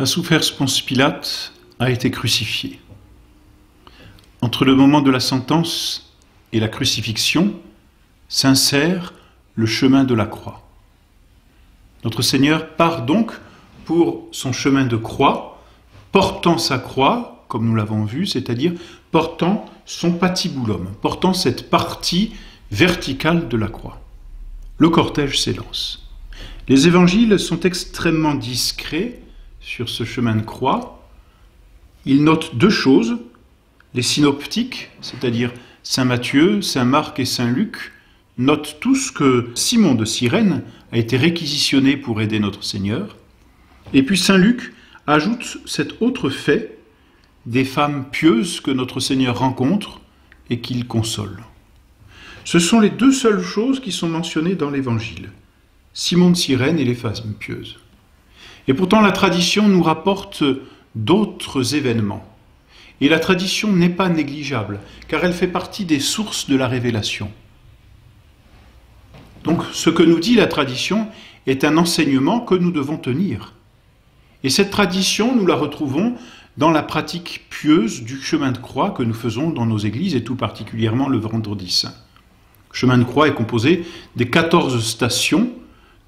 a souffert Ponce Pilate, a été crucifié. Entre le moment de la sentence et la crucifixion s'insère le chemin de la croix. Notre Seigneur part donc pour son chemin de croix, portant sa croix, comme nous l'avons vu, c'est-à-dire portant son patibulum, portant cette partie verticale de la croix. Le cortège s'élance. Les évangiles sont extrêmement discrets sur ce chemin de croix. Ils notent deux choses. Les synoptiques, c'est-à-dire Saint Matthieu, Saint Marc et Saint Luc, notent tous que Simon de Cyrène a été réquisitionné pour aider notre Seigneur. Et puis Saint Luc ajoute cet autre fait des femmes pieuses que notre Seigneur rencontre et qu'il console. Ce sont les deux seules choses qui sont mentionnées dans l'Évangile. Simon de Cyrène et les femmes pieuses. Et pourtant la tradition nous rapporte d'autres événements. Et la tradition n'est pas négligeable, car elle fait partie des sources de la révélation. Donc ce que nous dit la tradition est un enseignement que nous devons tenir. Et cette tradition, nous la retrouvons dans la pratique pieuse du chemin de croix que nous faisons dans nos églises, et tout particulièrement le vendredi saint. Le chemin de croix est composé des 14 stations,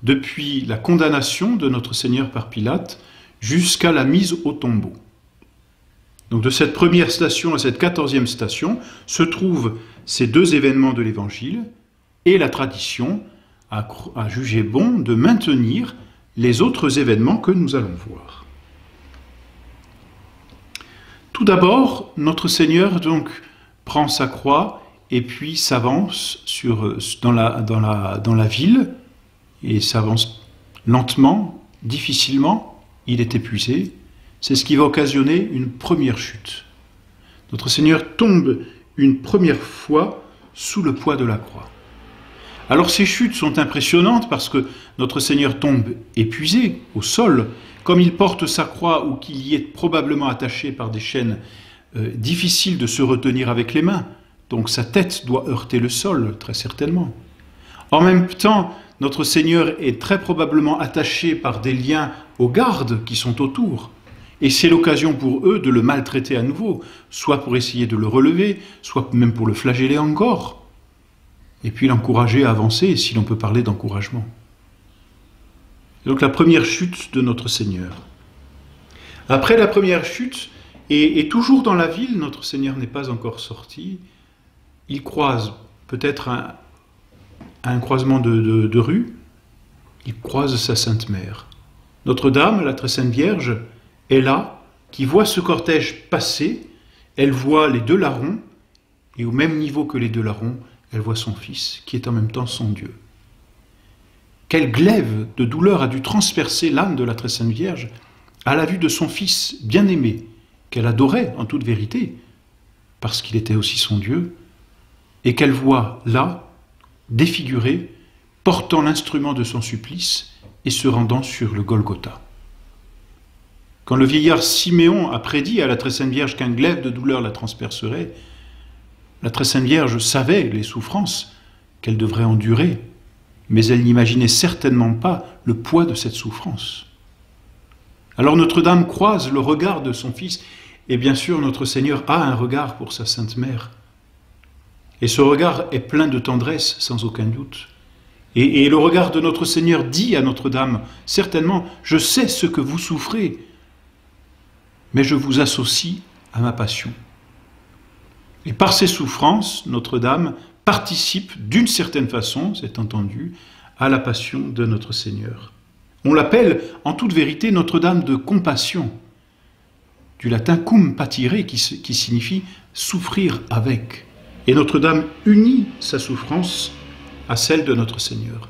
depuis la condamnation de notre Seigneur par Pilate jusqu'à la mise au tombeau. Donc de cette première station à cette 14e station se trouvent ces deux événements de l'Évangile, et la tradition a jugé bon de maintenir les autres événements que nous allons voir. Tout d'abord, notre Seigneur donc prend sa croix et puis s'avance dans la ville, et s'avance lentement, difficilement, il est épuisé. C'est ce qui va occasionner une première chute. Notre Seigneur tombe une première fois sous le poids de la croix. Alors ces chutes sont impressionnantes parce que notre Seigneur tombe épuisé au sol, comme il porte sa croix ou qu'il y est probablement attaché par des chaînes difficiles de se retenir avec les mains. Donc sa tête doit heurter le sol, très certainement. En même temps, notre Seigneur est très probablement attaché par des liens aux gardes qui sont autour. Et c'est l'occasion pour eux de le maltraiter à nouveau, soit pour essayer de le relever, soit même pour le flageller encore. Et puis l'encourager à avancer, si l'on peut parler d'encouragement. Donc la première chute de notre Seigneur. Après la première chute, et toujours dans la ville, notre Seigneur n'est pas encore sorti, il croise peut-être un croisement de rue, il croise sa Sainte Mère. Notre-Dame, la très Sainte Vierge, est là, qui voit ce cortège passer, elle voit les deux larrons, et au même niveau que les deux larrons, elle voit son Fils, qui est en même temps son Dieu. Quel glaive de douleur a dû transpercer l'âme de la très Sainte Vierge à la vue de son Fils bien-aimé, qu'elle adorait en toute vérité, parce qu'il était aussi son Dieu, et qu'elle voit là, défiguré, portant l'instrument de son supplice et se rendant sur le Golgotha. Quand le vieillard Siméon a prédit à la très Sainte Vierge qu'un glaive de douleur la transpercerait, la très Sainte Vierge savait les souffrances qu'elle devrait endurer, mais elle n'imaginait certainement pas le poids de cette souffrance. Alors Notre-Dame croise le regard de son Fils, et bien sûr notre Seigneur a un regard pour sa Sainte Mère. Et ce regard est plein de tendresse, sans aucun doute. Et le regard de notre Seigneur dit à Notre-Dame, certainement, je sais ce que vous souffrez, mais je vous associe à ma passion. Et par ces souffrances, Notre-Dame participe d'une certaine façon, c'est entendu, à la passion de notre Seigneur. On l'appelle, en toute vérité, Notre-Dame de compassion, du latin cum patire, qui signifie souffrir avec. Et Notre-Dame unit sa souffrance à celle de notre Seigneur.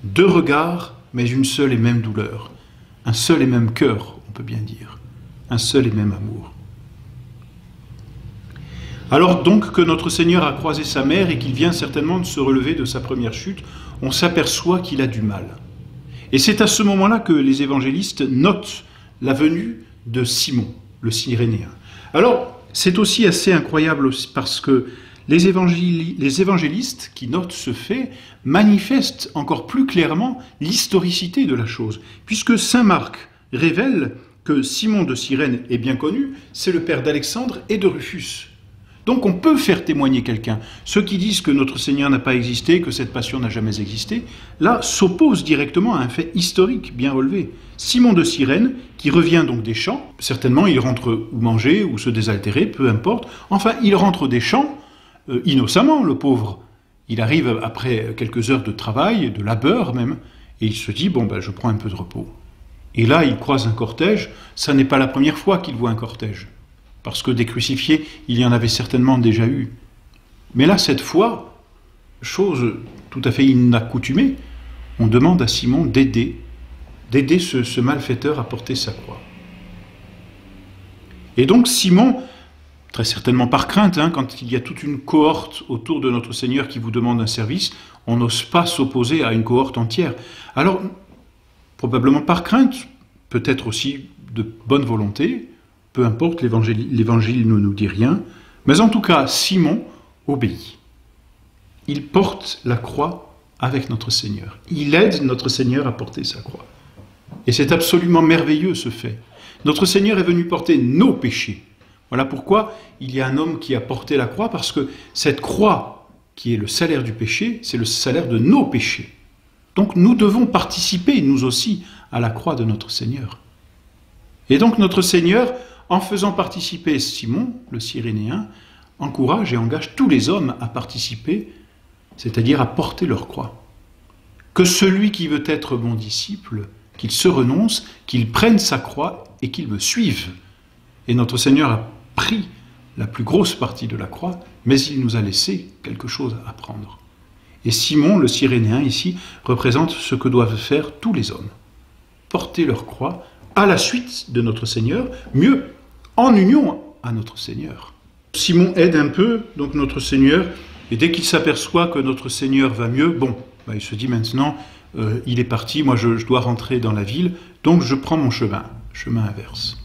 Deux regards, mais une seule et même douleur. Un seul et même cœur, on peut bien dire. Un seul et même amour. Alors donc que notre Seigneur a croisé sa mère et qu'il vient certainement de se relever de sa première chute, on s'aperçoit qu'il a du mal. Et c'est à ce moment-là que les évangélistes notent la venue de Simon, le Cyrénéen. Alors, c'est aussi assez incroyable parce que les évangélistes qui notent ce fait manifestent encore plus clairement l'historicité de la chose, puisque saint Marc révèle que Simon de Cyrène est bien connu, c'est le père d'Alexandre et de Rufus. Donc on peut faire témoigner quelqu'un. Ceux qui disent que notre Seigneur n'a pas existé, que cette passion n'a jamais existé, là s'opposent directement à un fait historique bien relevé. Simon de Cyrène, qui revient donc des champs, certainement il rentre ou manger ou se désaltérer, peu importe, enfin il rentre des champs innocemment, le pauvre. Il arrive après quelques heures de travail, de labeur même, et il se dit, bon ben je prends un peu de repos. Et là il croise un cortège, ça n'est pas la première fois qu'il voit un cortège. Parce que des crucifiés, il y en avait certainement déjà eu. Mais là, cette fois, chose tout à fait inaccoutumée, on demande à Simon d'aider ce malfaiteur à porter sa croix. Et donc Simon, très certainement par crainte, quand il y a toute une cohorte autour de notre Seigneur qui vous demande un service, on n'ose pas s'opposer à une cohorte entière. Alors, probablement par crainte, peut-être aussi de bonne volonté, peu importe, l'évangile ne nous dit rien, mais en tout cas, Simon obéit. Il porte la croix avec notre Seigneur. Il aide notre Seigneur à porter sa croix. Et c'est absolument merveilleux ce fait. Notre Seigneur est venu porter nos péchés. Voilà pourquoi il y a un homme qui a porté la croix, parce que cette croix, qui est le salaire du péché, c'est le salaire de nos péchés. Donc nous devons participer, nous aussi, à la croix de notre Seigneur. Et donc notre Seigneur, en faisant participer Simon, le Cyrénéen, encourage et engage tous les hommes à participer, c'est-à-dire à porter leur croix. Que celui qui veut être mon disciple, qu'il se renonce, qu'il prenne sa croix et qu'il me suive. Et notre Seigneur a pris la plus grosse partie de la croix, mais il nous a laissé quelque chose à prendre. Et Simon, le Cyrénéen, ici, représente ce que doivent faire tous les hommes. Porter leur croix à la suite de notre Seigneur, mieux, en union à notre Seigneur. Simon aide un peu donc notre Seigneur, et dès qu'il s'aperçoit que notre Seigneur va mieux, il se dit maintenant, il est parti, moi je dois rentrer dans la ville, donc je prends mon chemin inverse.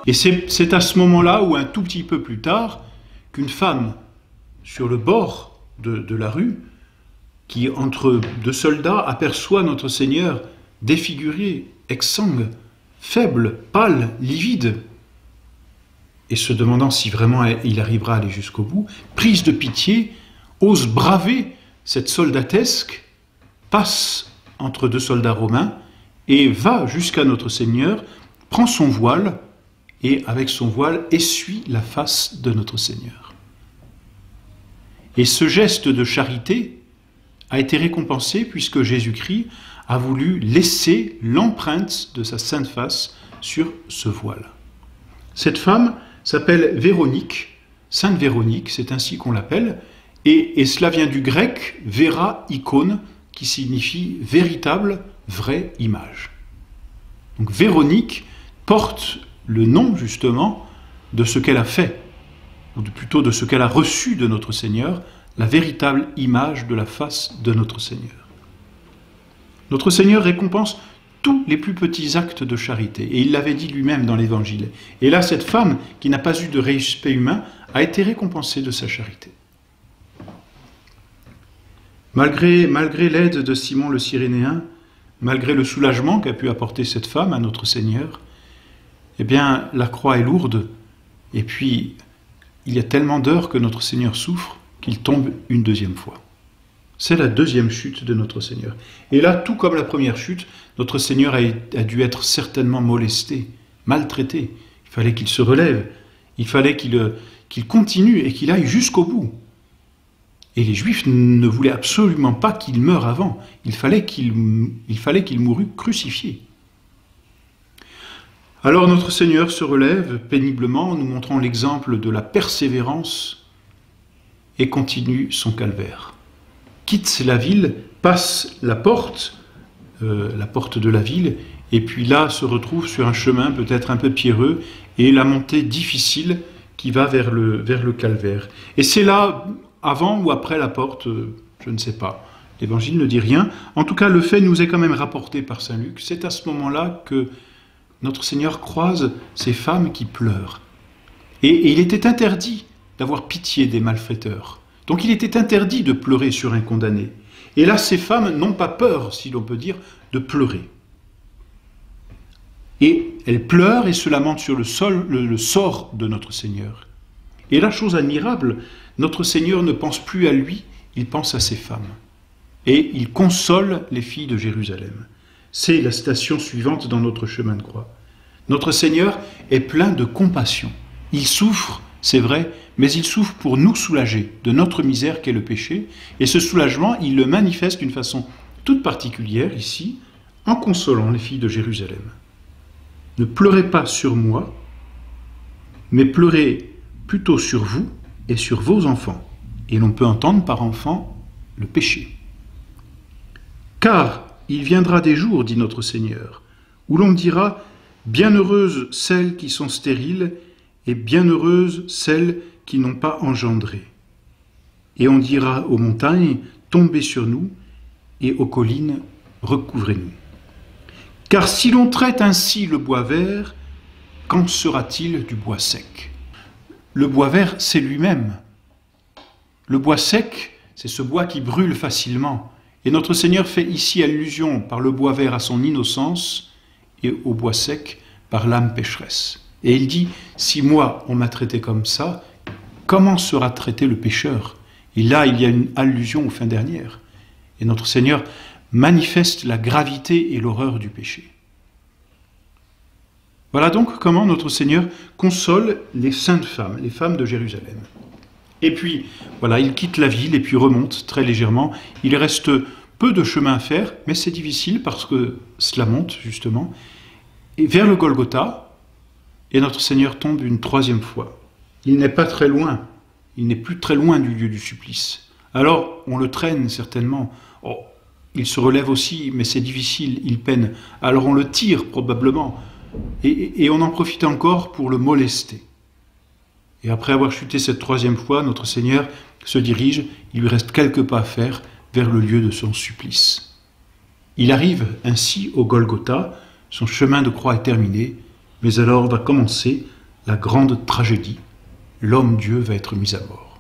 Et c'est à ce moment-là, ou un tout petit peu plus tard, qu'une femme, sur le bord de la rue, qui, entre deux soldats, aperçoit notre Seigneur défiguré, exsangue, faible, pâle, livide, et se demandant si vraiment il arrivera à aller jusqu'au bout, prise de pitié, ose braver cette soldatesque, passe entre deux soldats romains, et va jusqu'à notre Seigneur, prend son voile, et avec son voile essuie la face de notre Seigneur. Et ce geste de charité a été récompensé puisque Jésus-Christ a voulu laisser l'empreinte de sa sainte face sur ce voile. Cette femme s'appelle Véronique, Sainte Véronique, c'est ainsi qu'on l'appelle, et cela vient du grec « vera icône » qui signifie « véritable, vraie image ». Donc Véronique porte le nom, justement, de ce qu'elle a fait, ou plutôt de ce qu'elle a reçu de notre Seigneur, la véritable image de la face de notre Seigneur. Notre Seigneur récompense tous les plus petits actes de charité, et il l'avait dit lui-même dans l'Évangile. Et là, cette femme, qui n'a pas eu de respect humain, a été récompensée de sa charité. Malgré l'aide de Simon le Cyrénéen, malgré le soulagement qu'a pu apporter cette femme à notre Seigneur, eh bien, la croix est lourde, et puis il y a tellement d'heures que notre Seigneur souffre qu'il tombe une deuxième fois. C'est la deuxième chute de notre Seigneur. Et là, tout comme la première chute, notre Seigneur a dû être certainement molesté, maltraité. Il fallait qu'il se relève, il fallait qu'il continue et qu'il aille jusqu'au bout. Et les Juifs ne voulaient absolument pas qu'il meure avant. Il fallait qu'il mourût crucifié. Alors notre Seigneur se relève péniblement, nous montrant l'exemple de la persévérance et continue son calvaire. Quitte la ville, passe la porte de la ville, et puis là se retrouve sur un chemin peut-être un peu pierreux et la montée difficile qui va vers le calvaire. Et c'est là, avant ou après la porte, je ne sais pas. L'Évangile ne dit rien. En tout cas, le fait nous est quand même rapporté par saint Luc. C'est à ce moment-là que notre Seigneur croise ces femmes qui pleurent. Et il était interdit d'avoir pitié des malfaiteurs. Donc il était interdit de pleurer sur un condamné. Et là, ces femmes n'ont pas peur, si l'on peut dire, de pleurer. Et elles pleurent et se lamentent sur le sort de notre Seigneur. Et la chose admirable, notre Seigneur ne pense plus à lui, il pense à ces femmes. Et il console les filles de Jérusalem. C'est la citation suivante dans notre chemin de croix. Notre Seigneur est plein de compassion. Il souffre, c'est vrai, mais il souffre pour nous soulager de notre misère qu'est le péché. Et ce soulagement, il le manifeste d'une façon toute particulière ici, en consolant les filles de Jérusalem. Ne pleurez pas sur moi, mais pleurez plutôt sur vous et sur vos enfants. Et l'on peut entendre par enfant le péché. Car il viendra des jours, dit notre Seigneur, où l'on dira « Bienheureuses celles qui sont stériles et bienheureuses celles qui n'ont pas engendré. » Et on dira aux montagnes « Tombez sur nous » et aux collines « Recouvrez-nous. » Car si l'on traite ainsi le bois vert, qu'en sera-t-il du bois sec? Le bois vert, c'est lui-même. Le bois sec, c'est ce bois qui brûle facilement. Et notre Seigneur fait ici allusion par le bois vert à son innocence et au bois sec par l'âme pécheresse. Et il dit, si moi on m'a traité comme ça, comment sera traité le pécheur? Et là, il y a une allusion aux fins dernières. Et notre Seigneur manifeste la gravité et l'horreur du péché. Voilà donc comment notre Seigneur console les saintes femmes, les femmes de Jérusalem. Et puis, voilà, il quitte la ville et puis remonte très légèrement. Il reste peu de chemin à faire, mais c'est difficile parce que cela monte, justement. Et vers le Golgotha, et notre Seigneur tombe une troisième fois. Il n'est pas très loin. Il n'est plus très loin du lieu du supplice. Alors, on le traîne certainement. Oh, il se relève aussi, mais c'est difficile, il peine. Alors on le tire probablement. Et on en profite encore pour le molester. Et après avoir chuté cette troisième fois, notre Seigneur se dirige, il lui reste quelques pas à faire vers le lieu de son supplice. Il arrive ainsi au Golgotha, son chemin de croix est terminé, mais alors va commencer la grande tragédie. L'homme-Dieu va être mis à mort.